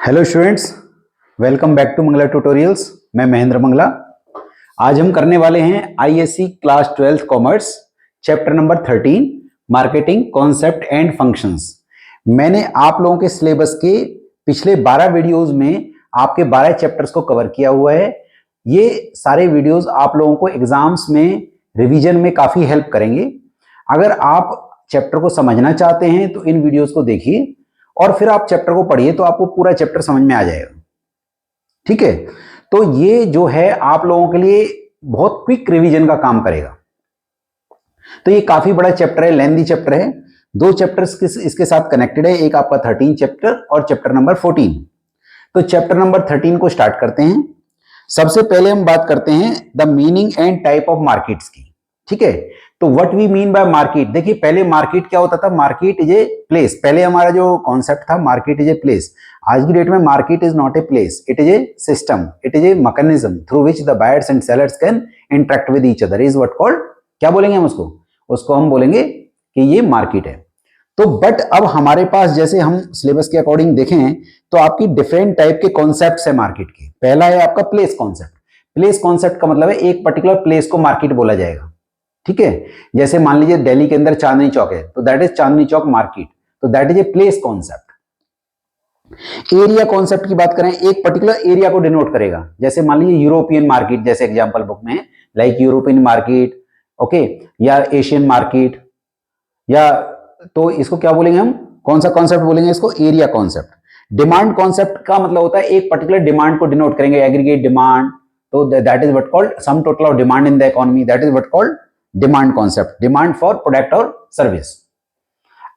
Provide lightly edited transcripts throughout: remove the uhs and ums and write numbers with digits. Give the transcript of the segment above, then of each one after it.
Hello students, welcome back to Mangla tutorials. मैं महेंद्र मंगला। आज हम करने वाले हैं ISC class 12th commerce chapter number 13 marketing concept and functions. मैंने आप लोगों के सिलेबस के पिछले 12 वीडियोस में आपके 12 चैप्टर्स को कवर किया हुआ है। ये सारे वीडियोस आप लोगों को एग्जाम्स में रिवीजन में काफी हेल्प करेंगे। अगर आप चैप्टर को समझना चाहते हैं तो इन वीडियोस को देखिए और फिर आप चैप्टर को पढ़िए तो आपको पूरा चैप्टर समझ में आ जाएगा। ठीक है, तो ये जो है आप लोगों के लिए बहुत क्विक रिवीजन का काम करेगा। तो ये काफी बड़ा चैप्टर है, लेंथी चैप्टर है। दो चैप्टर्स इसके साथ कनेक्टेड है, एक आपका 13 चैप्टर और चैप्टर नंबर 14। तो चैप्टर नंबर 13 को स्टार्ट करते हैं। सबसे पहले हम बात करते हैं the meaning and type of markets की। ठीक है, तो what we mean by market, देखिए पहले मार्केट क्या होता था, मार्केट इज ए प्लेस। पहले हमारा जो कॉन्सेप्ट था मार्केट इज ए प्लेस। आज की डेट में market is not a place, it is A system, it is a mechanism through which the buyers and sellers can interact with each other, is what called, क्या बोलेंगे हम उसको हम बोलेंगे कि ये मार्केट है। तो बट अब हमारे पास जैसे हम सिलेबस के अकॉर्डिंग देखें तो आपकी डिफरेंट टाइप के कॉन्सेप्ट है मार्केट के। पहला है आपका प्लेस कॉन्सेप्ट। प्लेस कॉन्सेप्ट का मतलब है एक पर्टिकुलर प्लेस को मार्केट बोला जाएगा। ठीक है, जैसे मान लीजिए दिल्ली के अंदर चांदनी चौक है तो that is Chandni Chowk market, तो that is a place concept. Area concept की बात करें, एक पर्टिकुलर एरिया को डिनोट करेगा। जैसे मान लीजिए यूरोपियन मार्केट, जैसे एग्जांपल बुक में लाइक यूरोपियन मार्केट, ओके, या एशियन मार्केट, या तो इसको क्या बोलेंगे हम, कौन सा कॉन्सेप्ट बोलेंगे इसको, एरिया कॉन्सेप्ट। डिमांड कॉन्सेप्ट का मतलब होता है एक पर्टिकुलर डिमांड को डिनोट करेंगे, एग्रीगेट डिमांड, तो that is what called sum total of demand in the economy, that is what called demand concept, demand for product और सर्विस।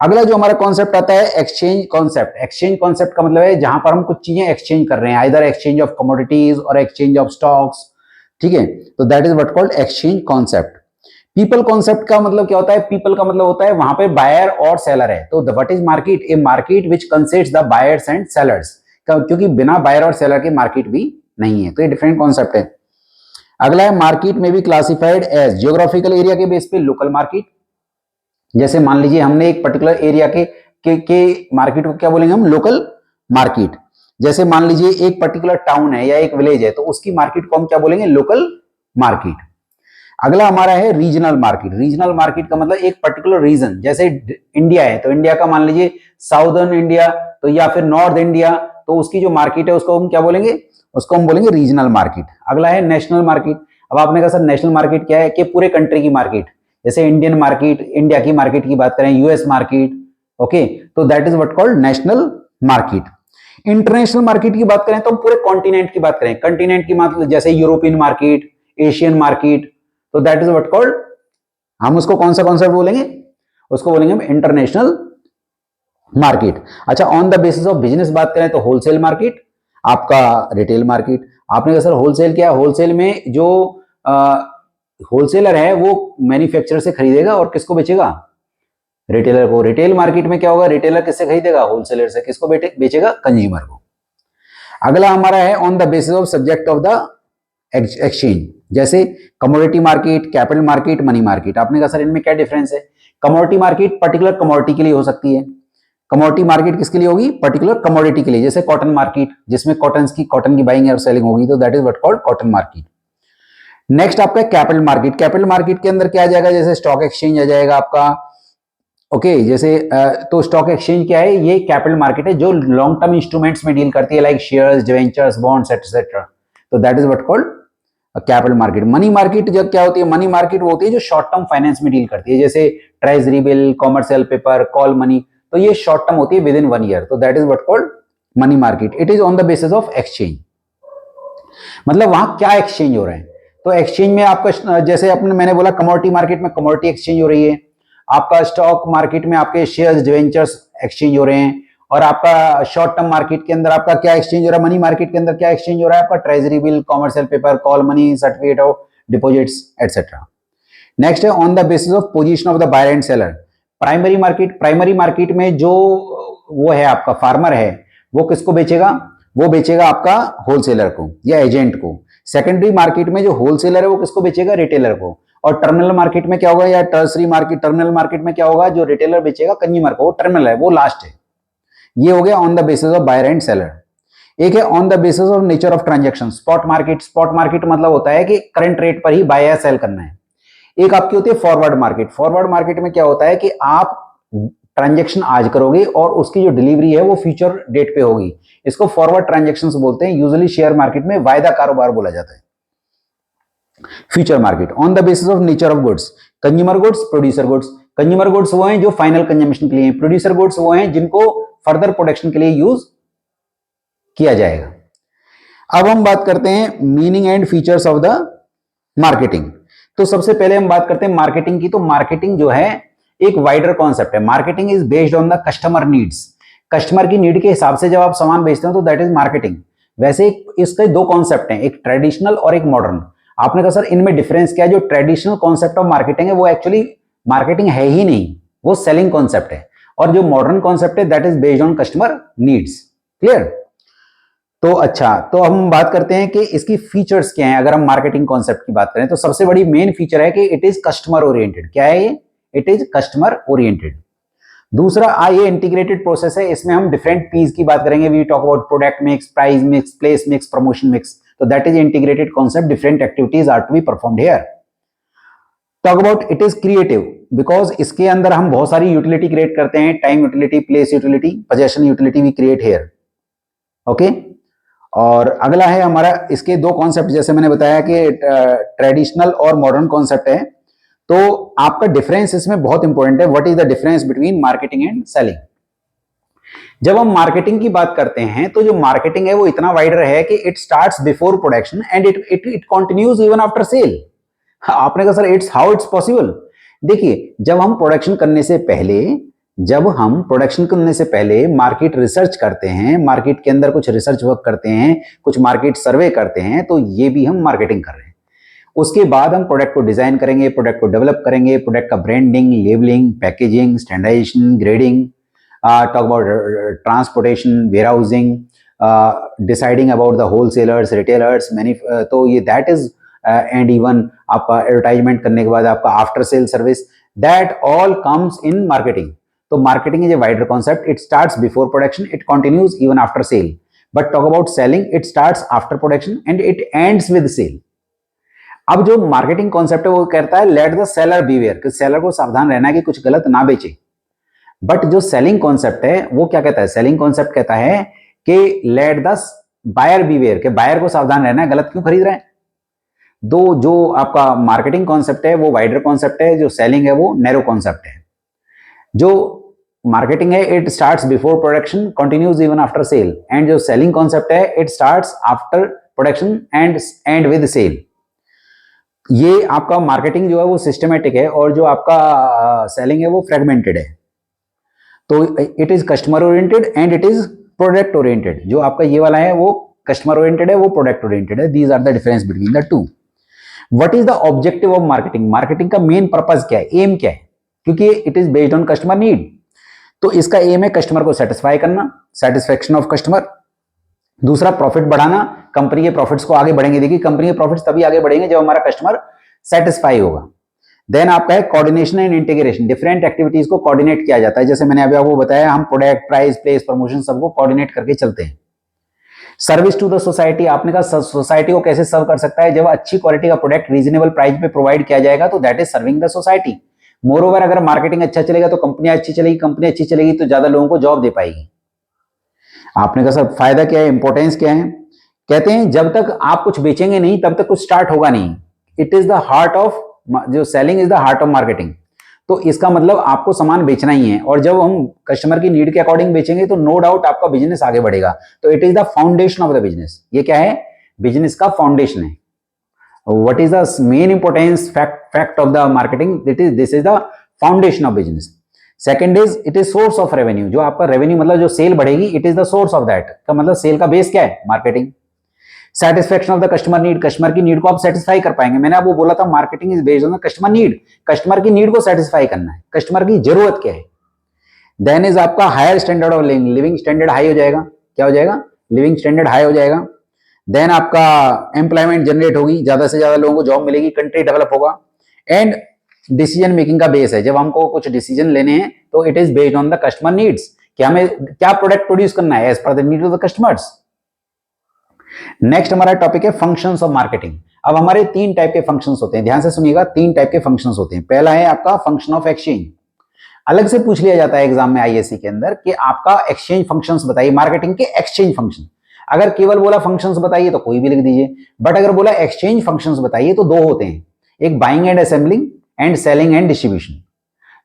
अगला जो हमारा कॉन्सेप्ट आता है एक्सचेंज कॉन्सेप्ट। एक्सचेंज कॉन्सेप्ट का मतलब है जहां पर हम कुछ चीजें एक्सचेंज कर रहे हैं, आइदर एक्सचेंज ऑफ कमोडिटीज और एक्सचेंज ऑफ स्टॉक्स। ठीक है, तो that is what called exchange concept. People concept का मतलब क्या होता है, पीपल का मतलब होता है वहां पे बायर और सेलर है। तो what is market, A market which consists the buyers and sellers, क्योंकि बिना बायर और सेलर के मार्केट भी नहीं है। तो ये डिफरेंट कॉन्सेप्ट है। अगला है मार्केट में भी क्लासिफाइड एज जियोग्राफिकल एरिया के बेस पे लोकल मार्केट। जैसे मान लीजिए हमने एक पर्टिकुलर एरिया के मार्केट को क्या बोलेंगे हम, लोकल मार्केट। जैसे मान लीजिए एक पर्टिकुलर टाउन है या एक विलेज है तो उसकी मार्केट को हम क्या बोलेंगे, लोकल मार्केट। अगला हमारा है रीजनल मार्केट। रीजनल मार्केट का मतलब एक पर्टिकुलर रीजन, जैसे इंडिया है तो इंडिया का मान लीजिए साउदर्न इंडिया तो या फिर नॉर्थ इंडिया, तो उसकी जो मार्केट है उसको हम क्या बोलेंगे, उसको हम बोलेंगे रीजनल मार्केट। अगला है नेशनल मार्केट। अब आपने कहा सर नेशनल मार्केट क्या है, कि पूरे कंट्री की मार्केट, जैसे इंडियन मार्केट, इंडिया की मार्केट की बात करें, यूएस मार्केट, ओके, तो that is what called national market. International market की बात करें तो हम पूरे कॉन्टिनेंट की बात करें, कंटिनेंट की मतलब जैसे यूरोपियन मार्केट, एशियन मार्केट, तो दैट इज व्हाट कॉल्ड, हम उसको कौन सा कॉन्सेप्ट बोलेंगे, उसको बोलेंगे हम इंटरनेशनल मार्केट। अच्छा, on the basis of business बात करें तो होलसेल मार्केट, आपका रिटेल मार्केट। आपने कहा सर होलसेल क्या है, होलसेल में जो होलसेलर है वो मैन्युफैक्चरर से खरीदेगा और किसको बेचेगा, रिटेलर को। रिटेल मार्केट में क्या होगा, रिटेलर किससे खरीदेगा, होलसेलर से। किसको बेचेगा, कंज्यूमर को। अगला हमारा है on the basis of subject of the exchange, जैसे commodity market, capital market, money market. आपने कहा सर इनमें क्या डिफरेंस है। कमोडिटी मार्केट पर्टिकुलर कमोडिटी के लिए हो सकती है। कमोडिटी मार्केट किसके लिए होगी, पर्टिकुलर कमोडिटी के लिए, जैसे कॉटन मार्केट जिसमें कॉटन की बाइंग और सेलिंग होगी, तो that is what called cotton market. Next आपका कैपिटल मार्केट। कैपिटल मार्केट के अंदर क्या आ जाएगा, जैसे स्टॉक एक्सचेंज आ जाएगा आपका, ओके, जैसे तो स्टॉक एक्सचेंज क्या है, ये कैपिटल मार्केट है जो लॉन्ग टर्म इंस्ट्रूमेंट्स में डील करती है, like shares, debentures, bonds etcetera, तो that is what called capital market. Money market जब क्या होती है, मनी मार्केट वो होती है जो शॉर्ट टर्म फाइनेंस में डील करती है, जैसे treasury bill, commercial paper, call money, तो ये शॉर्ट टर्म होती है विद इन 1 ईयर, तो that is what called money market. It is on the basis of exchange, मतलब वहां क्या एक्सचेंज हो रहा है। तो एक्सचेंज में आपका जैसे अपने मैंने बोला कमोडिटी मार्केट में कमोडिटी एक्सचेंज हो रही है, आपका स्टॉक मार्केट में आपके शेयर्स, डिवेंचर्स एक्सचेंज हो रहे हैं, और आपका शॉर्ट टर्म मार्केट के अंदर आपका क्या एक्सचेंज हो रहा है, मनी मार्केट के अंदर क्या एक्सचेंज हो रहा है, आपका treasury bill, commercial paper, call money, certificate of deposits etcetera. Next है on the basis of position of the buyer and seller. Primary market, primary market में जो वो है आपका फार्मर है वो किसको बेचेगा, वो बेचेगा आपका होलसेलर को या एजेंट को। सेकेंडरी मार्केट में जो होलसेलर है वो किसको बेचेगा, रिटेलर को। और टर्मिनल मार्केट में क्या होगा, या टर्सरी मार्केट, टर्मिनल मार्केट में क्या होगा, जो रिटेलर बेचेगा कंज्यूमर को, वो टर्मिनल है, वो लास्ट है। ये हो गया on the basis of buyer and seller. एक है on the basis of nature of transaction, spot market. Spot market मतलब होता है कि करंट रेट पर ही बाय या सेल करना है। एक आपकी होती है फॉरवर्ड मार्केट। फॉरवर्ड मार्केट में क्या होता है कि आप ट्रांजेक्शन आज करोगे और उसकी जो डिलीवरी है वो फ्यूचर डेट पे होगी। इसको फॉरवर्ड ट्रांजेक्शंस बोलते हैं। यूजुअली शेयर मार्केट में वायदा कारोबार बोला जाता है। Future market on the basis of nature of goods, consumer goods, producer goods. Consumer goods वो हैं जो फाइनल कंजम्पशन के लिए, प्रोड्यूसर गुड्स वो हैं जिनको फर्दर प्रोडक्शन के लिए यूज किया जाएगा। अब हम बात करते हैं meaning and features of the marketing. तो सबसे पहले हम बात करते हैं मार्केटिंग की। तो मार्केटिंग जो है एक वाइडर कॉन्सेप्ट है। Marketing is based on the customer needs. Customer की नीड के हिसाब से जब आप सामान बेचते हो तो दैट इज मार्केटिंग। वैसे इसके दो कॉन्सेप्ट हैं, एक ट्रेडिशनल और एक मॉडर्न। आपने कहा सर इनमें डिफरेंस क्या है? जो ट्रेडिशनल कॉन्सेप्ट ऑफ मार्केटिंग है वो एक्चुअली मार्केटिंग है ही नहीं, वो सेलिंग कॉन्सेप्ट है। और जो मॉडर्न कॉन्सेप्ट है that is based on customer needs. Clear? तो अच्छा, तो हम बात करते हैं कि इसकी फीचर्स क्या हैं। अगर हम मार्केटिंग कॉन्सेप्ट की बात करें तो सबसे बड़ी मेन फीचर है कि इट इज कस्टमर ओरिएंटेड। क्या है ये? It is customer oriented. दूसरा ये इंटीग्रेटेड प्रोसेस है। इसमें हम डिफरेंट पीस की बात करेंगे। We talk about product mix, price mix, place mix, promotion mix. तो that is integrated concept. Different activities are to be performed here. Talk about it is creative because इसके अंदर हम बहुत सारी यूटिलिटी क्रिएट करते हैं। Time utility, place utility, possession utility we create here. Okay. और अगला है हमारा, इसके दो कॉन्सेप्ट जैसे मैंने बताया कि ट्रेडिशनल और मॉडर्न कॉन्सेप्ट है। तो आपका डिफरेंस इसमें बहुत इंपॉर्टेंट है। What is the difference between marketing and selling? जब हम मार्केटिंग की बात करते हैं तो जो मार्केटिंग है वो इतना वाइडर है कि it starts before production and it continues even after cell. आपने कहा sir it's how it's possible? देखिए, जब हम प्रोडक्शन करने से पहले मार्केट रिसर्च करते हैं, मार्केट के अंदर कुछ रिसर्च वर्क करते हैं, कुछ मार्केट सर्वे करते हैं, तो ये भी हम मार्केटिंग कर रहे हैं। उसके बाद हम प्रोडक्ट को डिजाइन करेंगे, प्रोडक्ट को डेवलप करेंगे, प्रोडक्ट का branding, labelling, packaging, standardisation, grading, talk about transportation, warehousing, deciding about the wholesalers, retailers, तो ये दैट इज एंड इवन आपका एडवर्टाइजमेंट करने के बाद आपका after sale service, that all comes in marketing. तो marketing is a wider concept. It starts before production, it continues even after sale. But talk about selling, it starts after production and it ends with sale. अब जो marketing concept है वो कहता है let the seller beware, कि seller को सावधान रहना है कि कुछ गलत ना बेचे। बट जो सेलिंग कॉन्सेप्ट है वो क्या कहता है? सेलिंग कॉन्सेप्ट कहता है कि लेट द बायर बीवेयर, कि बायर को सावधान रहना है, गलत क्यों खरीद रहे हैं। दो जो आपका मार्केटिंग कॉन्सेप्ट है वो वाइडर कॉन्सेप्ट है, जो सेलिंग है वो नैरो कॉन्सेप्ट है। जो मार्केटिंग है it starts before production, continues even after sale, and जो सेलिंग कॉन्सेप्ट है it starts after production and with sale. ये आपका मार्केटिंग जो है वो सिस्टमेटिक है और जो आपका सेलिंग है वो फ्रेगमेंटेड है। तो it is customer oriented and it is product oriented. जो आपका ये वाला है वो कस्टमर ओरिएंटेड है, वो प्रोडक्ट ओरिएंटेड है। These are the difference between the two. What is the objective of marketing? Marketing का मेन पर्पज क्या है, एम क्या है? क्योंकि it is based on customer need, तो इसका एम है कस्टमर को सेटिस्फाई करना, सेटिस्फेक्शन ऑफ कस्टमर। दूसरा प्रॉफिट बढ़ाना, कंपनी के प्रॉफिट्स को आगे बढ़ेंगे। देखिए, कंपनी के प्रॉफिट्स तभी आगे बढ़ेंगे जब हमारा कस्टमर सेटिस्फाई होगा। देन आपका है coordination and integration. Different activities को कोऑर्डिनेट किया जाता है। जैसे मैंने अभी आपको बताया, हम प्रोडक्ट, प्राइस, प्लेस, प्रमोशन सबको कोऑर्डिनेट करके चलते हैं। सर्विस टू द सोसाइटी, आपने कहा सोसाइटी को कैसे सर्व कर सकता है? जब अच्छी क्वालिटी का प्रोडक्ट रीजनेबल प्राइस पे प्रोवाइड किया जाएगा तो that is serving the society. More over, अगर मार्केटिंग अच्छा चलेगा तो कंपनी अच्छी चलेगी, कंपनी अच्छी चलेगी तो ज्यादा लोगों को जॉब दे पाएगी। आपने कहा सर फायदा क्या है, इंपॉर्टेंस क्या है? कहते हैं जब तक आप कुछ बेचेंगे नहीं तब तक कुछ स्टार्ट होगा नहीं। It is the heart of, जो selling is the heart of marketing. तो इसका मतलब आपको सामान बेचना ही है, और जब हम कस्टमर की नीड के अकॉर्डिंग बेचेंगे तो नो डाउट आपका बिजनेस आगे बढ़ेगा। तो it is the foundation of the business. ये क्या है? बिजनेस का फाउंडेशन है। What is the main importance fact of the marketing? This is the foundation of business. Second is it is source of revenue. जो आपका revenue मतलब जो cell बढ़ेगी, it is the source of that. का मतलब cell का base क्या है? Marketing. Satisfaction of the customer need, customer की नीड को आप सेटिस्फाई कर पाएंगे। मैंने आपको बोला था marketing is based on the customer need. Customer की नीड को सेटिस्फाई करना है, कस्टमर की जरूरत क्या है। देन इज आपका higher standard of living, living standard high हो जाएगा। क्या हो जाएगा? लिविंग स्टैंडर्ड हाई हो जाएगा। देन आपका एम्प्लॉयमेंट जनरेट होगी, ज्यादा से ज्यादा लोगों को जॉब मिलेगी, कंट्री डेवलप होगा। एंड डिसीजन मेकिंग का बेस है। जब हमको कुछ डिसीजन लेने हैं तो it is based on the customer needs, कि हमें क्या प्रोडक्ट प्रोड्यूस करना है as per the need of the customers. Next हमारा टॉपिक है फंक्शंस ऑफ मार्केटिंग। अब हमारे तीन टाइप के फंक्शंस होते हैं, ध्यान से सुनिएगा, तीन टाइप के फंक्शंस होते हैं। पहला है आपका फंक्शन ऑफ एक्सचेंज, अलग से पूछ लिया जाता है एग्जाम में आईएससी के अंदर कि आपका एक्सचेंज फंक्शंस बताइए, मार्केटिंग के एक्सचेंज फंक्शन। अगर केवल बोला फंक्शंस बताइए तो कोई भी लिख दीजिए, बट अगर बोला एक्सचेंज फंक्शंस बताइए तो दो होते हैं, एक buying and assembling and selling and distribution.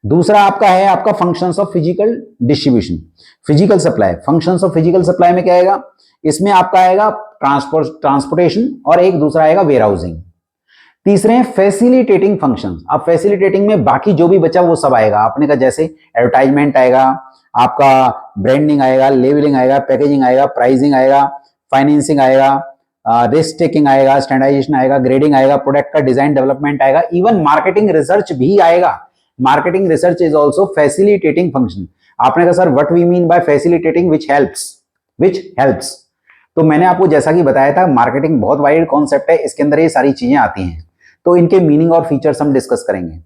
दूसरा आपका है आपका functions of physical distribution, physical supply. Functions of physical supply में क्या आएगा, इसमें आपका आएगा ट्रांसपोर्टेशन और एक दूसरा आएगा वेयर हाउसिंग। तीसरे हैं फैसिलिटेटिंग फंक्शंस। अब फैसिलिटेटिंग में बाकी जो भी बचा वो सब आएगा आपने का, जैसे एडवर्टाइजमेंट आएगा, आपका ब्रांडिंग आएगा, लेबलिंग आएगा, पैकेजिंग आएगा, प्राइसिंग आएगा, फाइनेंसिंग आएगा, रिस्क टेकिंग आएगा, स्टैंडर्डाइजेशन आएगा, ग्रेडिंग आएगा, प्रोडक्ट का डिजाइन डेवलपमेंट आएगा, इवन मार्केटिंग रिसर्च भी आएगा। Marketing research is also facilitating function. आपने कहा sir what we mean by facilitating, which helps. तो मैंने आपको जैसा कि बताया था मार्केटिंग बहुत वाइड कॉन्सेप्ट है, इसके अंदर ये सारी चीजें आती हैं, तो इनके मीनिंग और फीचर्स हम डिस्कस करेंगे।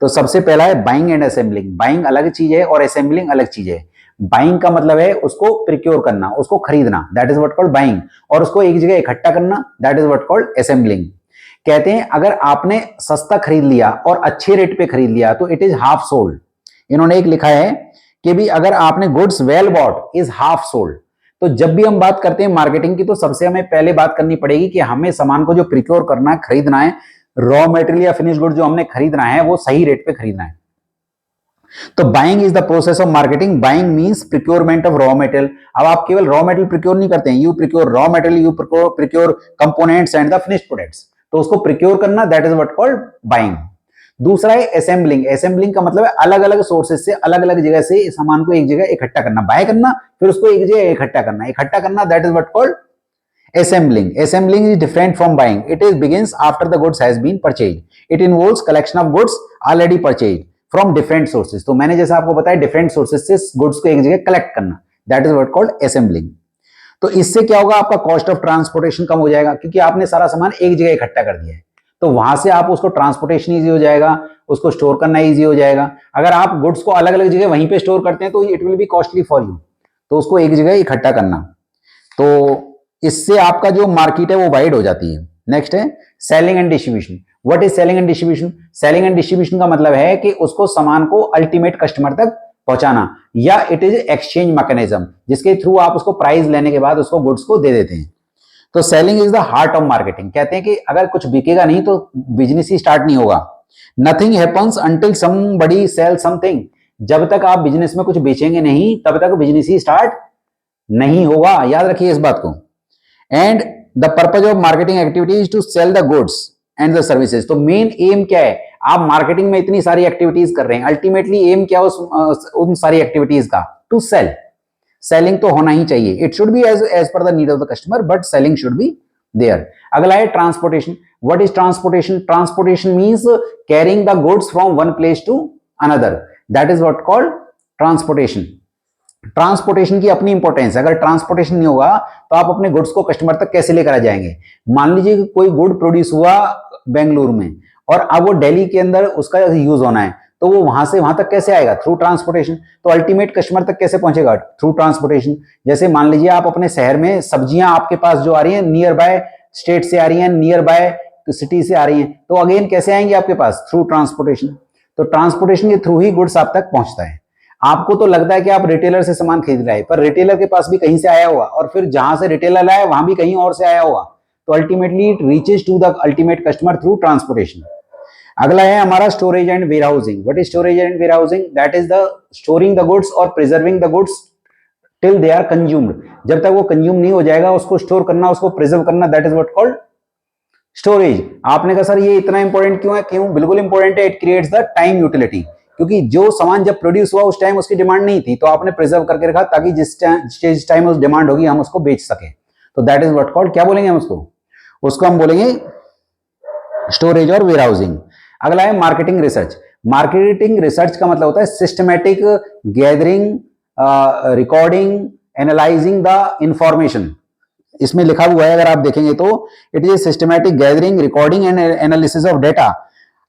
तो सबसे पहला है बाइंग एंड असेंबलिंग। बाइंग अलग चीज है और असेंबलिंग अलग चीज है। बाइंग का मतलब है उसको प्रिक्योर करना, उसको खरीदना, that is what called buying, और उसको एक जगह इकट्ठा करना, that is what called assembling. कहते हैं अगर आपने सस्ता खरीद लिया और अच्छे रेट पे खरीद लिया तो इट इज हाफ सोल्ड। इन्होंने एक लिखा है कि भी अगर आपने goods well bot is half sold. तो जब भी हम बात करते हैं मार्केटिंग की तो सबसे हमें पहले बात करनी पड़ेगी कि हमें सामान को जो प्रिक्योर करना है, खरीदना है, रॉ मटेरियल या फिनिश गुड जो हमने खरीदना है वो सही रेट पे खरीदना है। तो buying is the process of marketing. Buying means procurement of raw material. अब आप केवल रॉ मटेरियल प्रिक्योर नहीं करते हैं, you procure raw material, you procure components and the finished products. तो उसको प्रिक्योर करना, that is what called buying. दूसरा है असेंबलिंग। असेंबलिंग का मतलब है अलग अलग सोर्सेज से, अलग अलग जगह से सामान को एक जगह इकट्ठा करना, बाय करना, फिर उसको एक जगह इकट्ठा करना, that is what called assembling. Assembling is different from buying. It is begins after the goods has been purchased. It involves collection of goods already purchased from different sources. तो मैंने जैसा आपको बताया different sources से goods को एक जगह collect करना, that is what called assembling. तो इससे क्या होगा, आपका कॉस्ट ऑफ ट्रांसपोर्टेशन कम हो जाएगा, क्योंकि आपने सारा सामान एक जगह इकट्ठा कर दिया है, तो वहां से आप उसको ट्रांसपोर्टेशन इजी हो जाएगा, उसको स्टोर करना इजी हो जाएगा। अगर आप गुड्स को अलग अलग जगह वहीं पे स्टोर करते हैं तो it will be costly for you, तो उसको एक जगह इकट्ठा करना, तो इससे आपका जो मार्केट है वो वाइड हो जाती है। नेक्स्ट है selling and distribution. What is selling and distribution? Selling and distribution का मतलब है कि उसको सामान को अल्टीमेट कस्टमर तक पहुंचाना, या इट इज एक्सचेंज मैकेनिज्म, जिसके थ्रू आप उसको प्राइस लेने के बाद उसको गुड्स को दे देते हैं। तो selling is the heart of marketing. कहते हैं कि अगर कुछ बिकेगा नहीं तो बिजनेस ही स्टार्ट नहीं होगा। Nothing happens until somebody sell something. जब तक आप बिजनेस में कुछ बेचेंगे नहीं तब तक बिजनेस ही स्टार्ट नहीं होगा, याद रखिए इस बात को। And the purpose of marketing activity is to sell the goods and the services. तो मेन एम क्या है, आप मार्केटिंग में इतनी सारी एक्टिविटीज कर रहे हैं, अल्टीमेटली एम क्या उन सारी एक्टिविटीज का, टू सेल। सेलिंग तो होना ही चाहिए, it should be as per the need of the customer, but selling should be there. अगला है transportation. What is transportation? Transportation means carrying the goods from one place to another, that is what called transportation. Transportation की अपनी importance है, अगर transportation नहीं होगा तो आप अपने गुड्स को कस्टमर तक कैसे लेकर आ जाएंगे। मान लीजिए कि कोई गुड प्रोड्यूस हुआ बेंगलुरु में और अब वो दिल्ली के अंदर उसका यूज होना है, तो वो वहां से वहां तक कैसे आएगा? Through transportation. तो अल्टीमेट कस्टमर तक कैसे पहुंचेगा? Through transportation. जैसे मान लीजिए आप अपने शहर में सब्जियां आपके पास जो आ रही हैं नियर बाय स्टेट से आ रही हैं, नियर बाय सिटी से आ रही हैं, तो अगेन कैसे आएंगे आपके पास? Through transportation. तो ट्रांसपोर्टेशन के थ्रू ही गुड्स आप तक पहुंचता है। आपको तो लगता है कि आप रिटेलर से सामान खरीद रहे हैं, पर रिटेलर के पास भी कहीं से आया होगा, और फिर जहां से रिटेलर लाया वहां भी कहीं और से आया होगा, तो ultimately it reaches to the ultimate customer through transportation. अगला है हमारा storage and warehousing. What is storage and warehousing? That is the storing the goods और preserving the goods till they are consumed. जब तक वो consume नहीं हो जाएगा उसको स्टोर करना, उसको प्रिजर्व करना, that is what called storage. आपने कहा सर ये इतना इंपॉर्टेंट क्यों है? क्यों? बिल्कुल इंपॉर्टेंट है, it creates the time utility, क्योंकि जो सामान जब प्रोड्यूस हुआ उस टाइम उसकी डिमांड नहीं थी, तो आपने प्रिजर्व करके रखा ताकि जिस टाइम उस डिमांड होगी हम उसको बेच सके। तो दैट इज व्हाट कॉल्ड, क्या बोलेंगे हम उसको हम बोलेंगे स्टोरेज और वेयर हाउसिंग। अगला है मार्केटिंग रिसर्च। मार्केटिंग रिसर्च का मतलब होता है systematic gathering, recording, analysing the information. इसमें लिखा हुआ है अगर आप देखेंगे तो it is systematic gathering, recording and analysis of data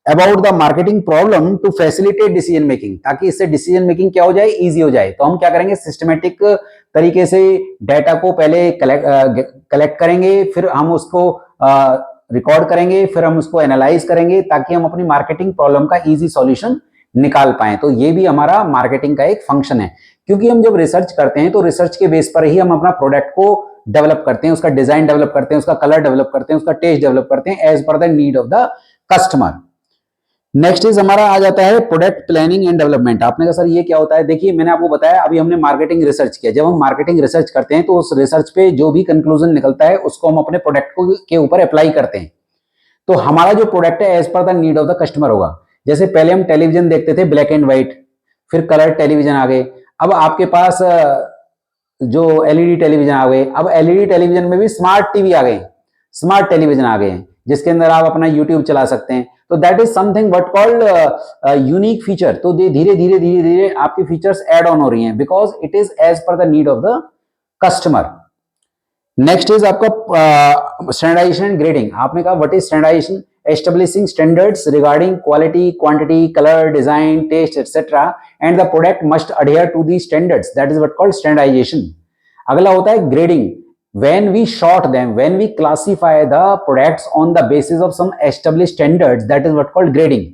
about the marketing problem to facilitate decision making, ताकि इससे डिसीजन मेकिंग क्या हो जाए, इजी हो जाए। तो हम क्या करेंगे, सिस्टमेटिक तरीके से डाटा को पहले कलेक्ट करेंगे, फिर हम उसको रिकॉर्ड करेंगे, फिर हम उसको एनालाइज करेंगे, ताकि हम अपनी मार्केटिंग प्रॉब्लम का इजी सॉल्यूशन निकाल पाए। तो ये भी हमारा मार्केटिंग का एक फंक्शन है, क्योंकि हम जब रिसर्च करते हैं तो रिसर्च के बेस पर ही हम अपना प्रोडक्ट को डेवलप करते हैं, उसका डिजाइन डेवलप करते हैं, उसका कलर डेवलप करते हैं, उसका टेस्ट डेवलप करते हैं as per the need of the customer. Next is हमारा आ जाता है प्रोडक्ट प्लानिंग एंड डेवलपमेंट। आपने कहा सर ये क्या होता है, देखिए मैंने आपको बताया, अभी हमने मार्केटिंग रिसर्च किया। जब हम मार्केटिंग रिसर्च करते हैं तो उस रिसर्च पे जो भी कंक्लूजन निकलता है उसको हम अपने प्रोडक्ट के ऊपर अप्लाई करते हैं। तो हमारा जो प्रोडक्ट है as per the need of the customer होगा। जैसे पहले हम टेलीविजन देखते थे ब्लैक एंड व्हाइट, फिर कलर टेलीविजन आ गए, अब आपके पास जो एलईडी टेलीविजन आ गए, अब एलईडी टेलीविजन में भी स्मार्ट टीवी आ गए, स्मार्ट टेलीविजन आ गए हैं जिसके अंदर आप अपना यूट्यूब चला सकते हैं। तो that is something what called unique feature. तो धीरे धीरे धीरे धीरे आपकी फीचर्स ऐड ऑन हो रही हैं, because it is as per the need of the customer. Next is आपका स्टैंडर्डाइजेशन एंड ग्रेडिंग। आपने कहा what is standardisation, establishing standards regarding quality, quantity, colour, design, taste etcetera, and the product must adhere to the standards, that is what called standardisation. अगला होता है grading. When we sort them, when we classify the products on the basis of some established standards, that is what called grading.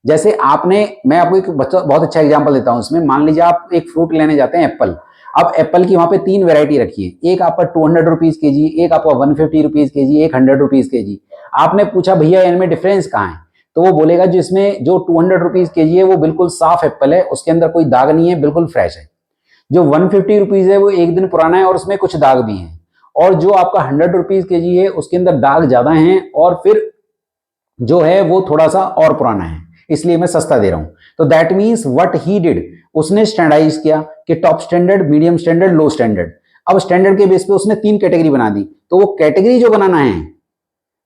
जैसे आपने, मैं आपको एक बहुत अच्छा एग्जांपल देता हूं इसमें। मान लीजिए आप एक फ्रूट लेने जाते हैं एप्पल। अब एप्पल की वहां पे 3 वैरायटी रखी है, एक आपका 200 रुपीज के जी, एक आपका 150 रुपीज के जी, एक 100 रुपीज के जी। आपने पूछा भैया इनमें डिफरेंस कहाँ है, तो वो बोलेगा जिसमें जो 200 रुपीज के जी है वो बिल्कुल साफ एप्पल है, उसके अंदर कोई दाग नहीं है, बिल्कुल फ्रेश है। जो 150 रुपीज है वो एक दिन पुराना है और उसमें कुछ दाग भी है, और जो आपका 100 रुपीज के जी है उसके अंदर दाग ज्यादा हैं और फिर जो है वो थोड़ा सा और पुराना है, इसलिए मैं सस्ता दे रहा हूं। तो that means what he did, उसने स्टैंडर्डाइज किया कि टॉप स्टैंडर्ड, मीडियम स्टैंडर्ड, लो स्टैंडर्ड। अब स्टैंडर्ड के बेस पे उसने 3 कैटेगरी बना दी, तो वो कैटेगरी जो बनाना है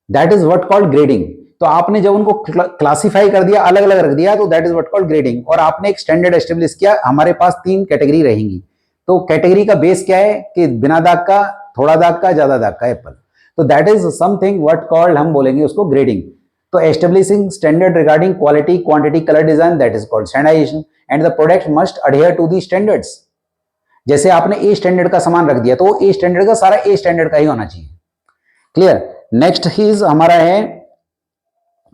that is what called grading. तो आपने जब उनको क्लासिफाई कर दिया, अलग अलग रख दिया, तो that is what called grading. और आपने एक स्टैंडर्ड एस्टेब्लिश किया, हमारे पास 3 कैटेगरी रहेंगी। तो कैटेगरी का बेस क्या है कि बिना दाग का, थोड़ा दाग का, ज्यादा दाग का एप्पल। तो that is something what called, हम बोलेंगे उसको ग्रेडिंग। तो establishing standard regarding quality, quantity, colour, design, that is called standardisation. And the product must adhere to the standards. जैसे आपने ए स्टैंडर्ड का सामान रख दिया, तो ए स्टैंडर्ड का सारा ए स्टैंडर्ड का ही होना चाहिए। क्लियर। नेक्स्ट इज हमारा है,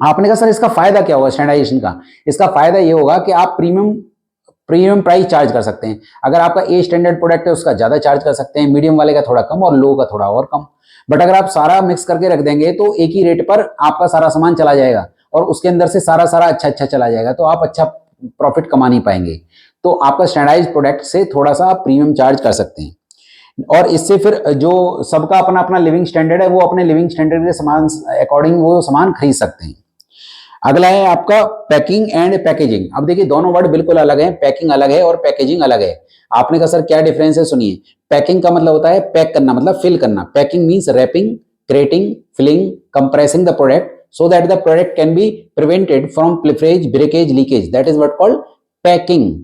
आपने कहा सर इसका फायदा क्या होगा स्टैंडर्डाइजेशन का। इसका फायदा ये होगा कि आप प्रीमियम प्राइस चार्ज कर सकते हैं। अगर आपका ए स्टैंडर्ड प्रोडक्ट है उसका ज्यादा चार्ज कर सकते हैं, मीडियम वाले का थोड़ा कम और लो का थोड़ा और कम। बट अगर आप सारा मिक्स करके रख देंगे तो एक ही रेट पर आपका सारा सामान चला जाएगा और उसके अंदर से सारा अच्छा चला जाएगा, तो आप अच्छा प्रॉफिट कमा नहीं पाएंगे। तो आपका स्टैंडर्डाइज प्रोडक्ट से थोड़ा सा आप प्रीमियम चार्ज कर सकते हैं, और इससे फिर जो सबका अपना अपना लिविंग स्टैंडर्ड है वो अपने लिविंग स्टैंडर्ड के सामान अकॉर्डिंग वो सामान खरीद सकते हैं। अगला है आपका पैकिंग एंड पैकेजिंग। अब देखिए दोनों वर्ड बिल्कुल अलग है, पैकिंग अलग है और पैकेजिंग अलग है। आपने कहा सर क्या डिफरेंस है, सुनिए। पैकिंग का मतलब होता है पैक करना, मतलब फिल करना। Packing means wrapping, crating, filling, compressing the product so that the product can be prevented from pilferage, breakage, leakage, that is what called packing.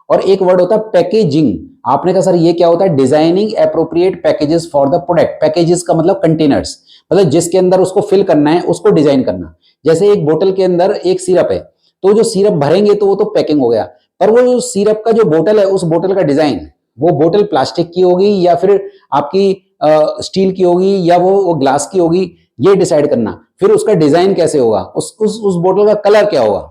और एक वर्ड होता है पैकेजिंग। आपने कहा सर ये क्या होता है, designing appropriate packages for the product. Packages का मतलब कंटेनर्स, मतलब जिसके अंदर उसको फिल करना है उसको डिजाइन करना। जैसे एक बोतल के अंदर एक सिरप है, तो जो सिरप भरेंगे तो वो तो पैकिंग हो गया, पर वो जो सिरप का जो बोतल है उस बोतल का डिजाइन, वो बोतल प्लास्टिक की होगी या फिर आपकी स्टील की होगी या वो ग्लास की होगी, ये डिसाइड करना। फिर उसका डिजाइन कैसे होगा, उस बोतल का कलर क्या होगा,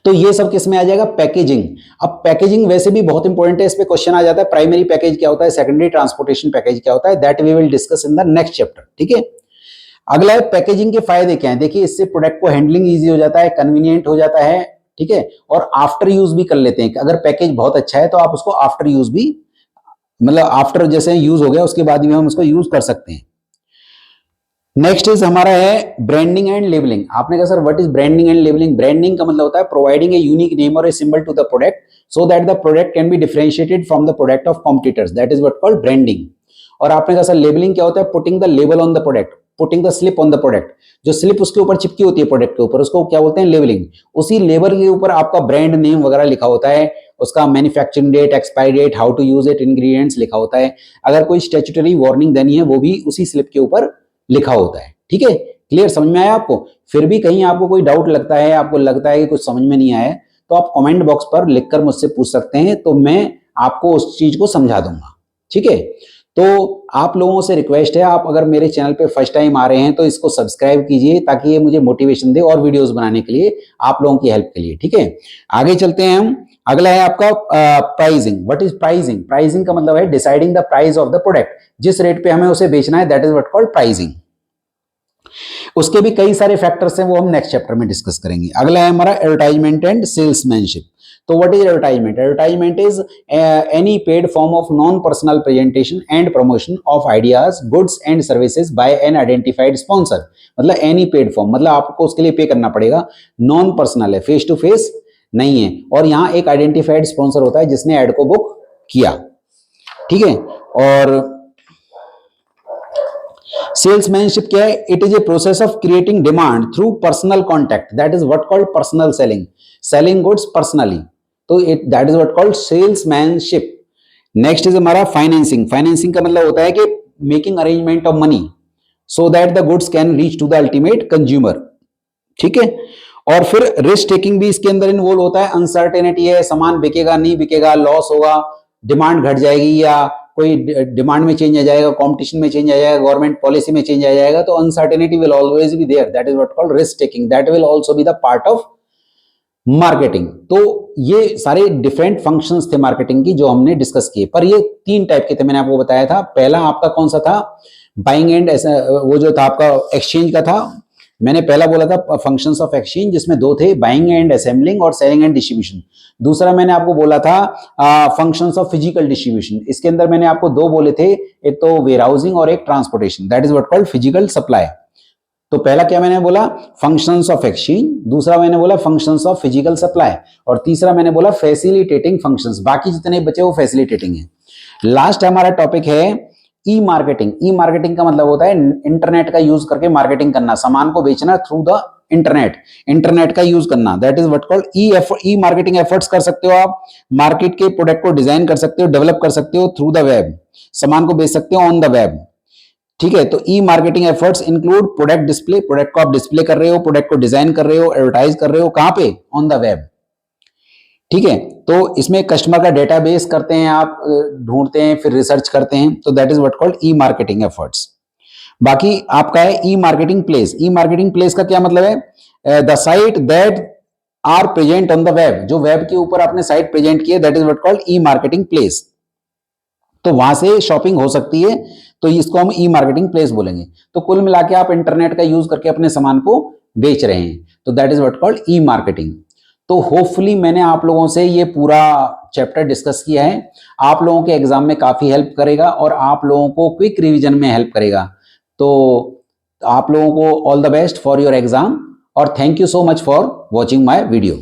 तो ये सब किस में आ जाएगा, पैकेजिंग। अब पैकेजिंग वैसे भी बहुत इंपॉर्टेंट है, इस पे क्वेश्चन आ जाता है। प्राइमरी पैकेज क्या होता है, सेकेंडरी ट्रांसपोर्टेशन पैकेज क्या होता है, that we will discuss in the next chapter. ठीक है। अगला है पैकेजिंग के फायदे क्या हैं। देखिए इससे प्रोडक्ट को हैंडलिंग इजी हो जाता है, कन्वीनियंट हो जाता है, ठीक है, और आफ्टर यूज भी कर लेते हैं। अगर पैकेज बहुत अच्छा है तो आप उसको आफ्टर यूज भी, मतलब आफ्टर जैसे यूज हो गया उसके बाद भी हम उसको यूज कर सकते हैं। नेक्स्ट इज हमारा है ब्रांडिंग एंड लेबलिंग। आपने कहा sir what is branding and labelling. Branding का मतलब होता है प्रोवाइडिंग ए यूनिक नेम और a symbol to the product so that the product can be differentiated from the product of competitors, that is what called branding. और आपने कहा sir labelling क्या होता है, putting the label on the product, putting the slip on the product. जो slip उसके ऊपर चिपकी होती है प्रोडक्ट के ऊपर, उसको क्या बोलते हैं, लेबलिंग। उसी लेबल के ऊपर आपका ब्रांड नेम वगैरह लिखा होता है, उसका manufacturing date, expiry date, how to use it, ingredients लिखा होता है। अगर कोई स्टैट्यूटरी वार्निंग देनी है वो भी उसी स्लिप के ऊपर लिखा होता है। ठीक है, क्लियर, समझ में आया आपको? फिर भी कहीं आपको कोई डाउट लगता है, आपको लगता है कि कुछ समझ में नहीं आया, तो आप कमेंट बॉक्स पर लिखकर मुझसे पूछ सकते हैं, तो मैं आपको उस चीज को समझा दूंगा। ठीक है, तो आप लोगों से रिक्वेस्ट है, आप अगर मेरे चैनल पे फर्स्ट टाइम आ रहे हैं तो इसको सब्सक्राइब कीजिए, ताकि ये मुझे मोटिवेशन दे और वीडियोस बनाने के लिए, आप लोगों की हेल्प के लिए। ठीक है, आगे चलते हैं हम। अगला है आपका pricing. What is pricing? Pricing का मतलब है deciding the price of the product, जिस रेट पे हमें उसे बेचना है, that is what called pricing. उसके भी कई सारे फैक्टर्स हैं, वो हम नेक्स्ट चैप्टर में डिस्कस करेंगे। अगला है हमारा एडवर्टाइजमेंट एंड सेल्समैनशिप। तो what is advertisement? Advertisement is any paid form of non personal presentation and promotion of ideas, goods and services by an identified sponsor. मतलब एनी पेड फॉर्म, मतलब आपको उसके लिए पे करना पड़ेगा, नॉन पर्सनल है, face to face नहीं है, और यहां एक आइडेंटिफाइड स्पॉन्सर होता है जिसने एड को बुक किया। ठीक है, और सेल्समैनशिप क्या है? It is a process of creating demand through personal contact, that is what called personal selling, selling goods personally, तो it that is what called salesmanship. Next is हमारा फाइनेंसिंग। फाइनेंसिंग का मतलब होता है कि making arrangement of money so that the goods can reach to the ultimate consumer. ठीक है, और फिर रिस्क टेकिंग भी इसके अंदर इन्वॉल्व होता है। अनसर्टेनिटी है, सामान बिकेगा नहीं बिकेगा, लॉस होगा, डिमांड घट जाएगी, या कोई डिमांड में चेंज आ जाएगा, कंपटीशन में चेंज आ जाएगा, गवर्नमेंट पॉलिसी में चेंज आ जाएगा, तो uncertainty will always be there, that is what called risk taking, that will also be the part of marketing. तो ये सारे डिफरेंट फंक्शंस थे मार्केटिंग की जो हमने डिस्कस किए, पर ये 3 टाइप के थे, मैंने आपको बताया था। पहला आपका कौन सा था? बाइंग एंड, वो जो था आपका एक्सचेंज का था, मैंने पहला बोला था फंक्शंस ऑफ एक्सचेंज, जिसमें 2 थे, बाइंग एंड असेंबलिंग और सेलिंग एंड डिस्ट्रीब्यूशन। दूसरा मैंने आपको बोला था फंक्शंस ऑफ फिजिकल डिस्ट्रीब्यूशन, इसके अंदर मैंने आपको 2 बोले थे, एक तो वेयरहाउसिंग और एक transportation, that is what called physical supply. तो पहला क्या मैंने बोला? फंक्शंस ऑफ एक्सचेंज, दूसरा मैंने बोला फंक्शंस ऑफ फिजिकल सप्लाई, और तीसरा मैंने बोला फैसिलिटेटिंग फंक्शंस। बाकी जितने बचे वो फैसिलिटेटिंग है। लास्ट हमारा टॉपिक है ई मार्केटिंग। ई मार्केटिंग का मतलब होता है इंटरनेट का यूज करके मार्केटिंग करना, सामान को बेचना थ्रू द इंटरनेट, इंटरनेट का यूज करना, that is what called e marketing efforts कर सकते हो आप। मार्केट के प्रोडक्ट को डिजाइन कर सकते हो, डेवलप कर सकते हो थ्रू द वेब, सामान को बेच सकते हो ऑन द वेब। ठीक है, तो e marketing efforts include product display, product को आप डिस्प्ले कर रहे हो, प्रोडक्ट को डिजाइन कर रहे हो, एडवर्टाइज कर रहे हो, कहां पे? On the web. ठीक है, तो इसमें कस्टमर का डेटाबेस करते हैं आप, ढूंढते हैं, फिर रिसर्च करते हैं, तो that is what called e marketing efforts. बाकी आपका है e marketing place. E marketing place का क्या मतलब है? The site that are present on the web, जो वेब के ऊपर आपने साइट प्रेजेंट की है, that is what called e marketing place. तो वहां से शॉपिंग हो सकती है, तो इसको हम ई मार्केटिंग प्लेस बोलेंगे। तो कुल मिला के आप इंटरनेट का यूज करके अपने सामान को बेच रहे हैं, तो that is what called e marketing. तो होपफुली मैंने आप लोगों से ये पूरा चैप्टर डिस्कस किया है, आप लोगों के एग्जाम में काफी हेल्प करेगा और आप लोगों को क्विक रिवीजन में हेल्प करेगा। तो आप लोगों को all the best for your exam, और thank you so much for watching my video.